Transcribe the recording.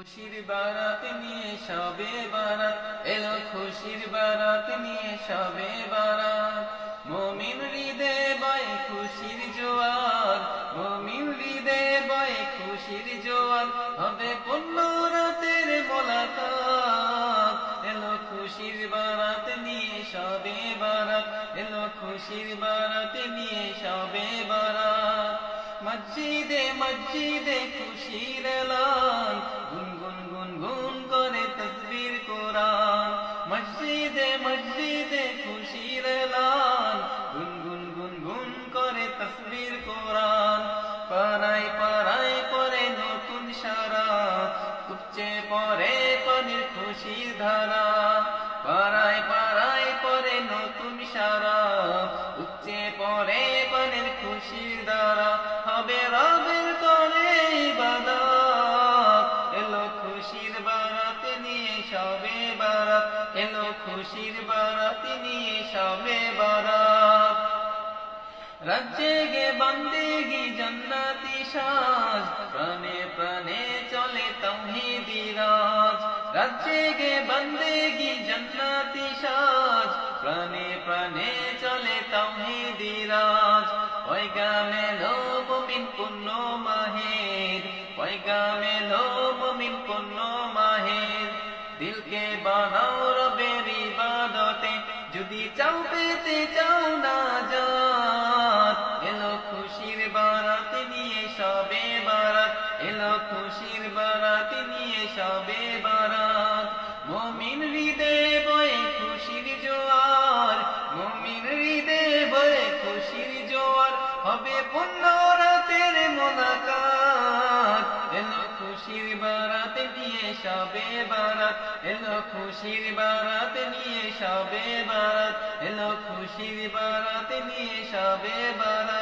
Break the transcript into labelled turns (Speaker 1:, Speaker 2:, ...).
Speaker 1: খুশির বারাত নিয়ে সবে বারাত এলো, খুশির বারাত নিয়ে সবে বারাত। মুমিন হৃদয়ে বয় খুশির জোয়ার, মুমিন হৃদয়ে বয় খুশির জোয়ার। হবে পূর্ণ রাতের মোলাকাত, এলো খুশির বারাত নিয়ে সবে বারাত, এলো খুশির বারাত নিয়ে সবে বারাত। মসজিদে মসজিদে খুশির এলান, গুনগুন গুনগুন করে তাসবির কোরআন। মসজিদে মসজিদে খুশির এলান, গুনগুন গুনগুন করে তাসবির কোরআন। পাড়ায় পাড়ায় পরে নতুন সারা, উপচে পড়ে পানির খুশির ধারা। পাড়ায় পাড়ায় পরে নতুন সারা, উপচে পড়ে পানির খুশির ধারা। হবে রবের করে ইবাদত, এলো খুশির বারাত নিয়ে সবে বারাত, এলো খুশির বারাত নিয়ে সবে বারাত। রাজ্যে গে বন্দেগি জান্নাতি সাজ, প্রাণে প্রাণে চলে তাওহীদি রাজ। রাজ্যে গে বন্দেগি জান্নাতি সাজ, প্রাণে প্রাণে চলে তাওহীদি রাজ। পয়গাম এলো মুমিন পূর্ণ মাহের, পয়গাম এলো মুমিন পূর্ণ মাহের। দিলকে বানাও রবের ইবাদতে, যদি চাও পেতে চাও নাজাত। এলো খুশির বারাত নিয়ে সবে বারাত, এলো খুশির বারাত নিয়ে সবে বারাত। মুমিন হৃদয়ে বয়ে খুশির জোয়ার, মুমিন হৃদয়ে বয়ে খুশির জোয়ার। হবে পূর্ণ রাতের মোলাকাত, এলো খুশির বারাত নিয়ে সবে বারাত, এলো খুশির বারাত নিয়ে সবে বারাত, এলো খুশির বারাত নিয়ে সবে বারাত।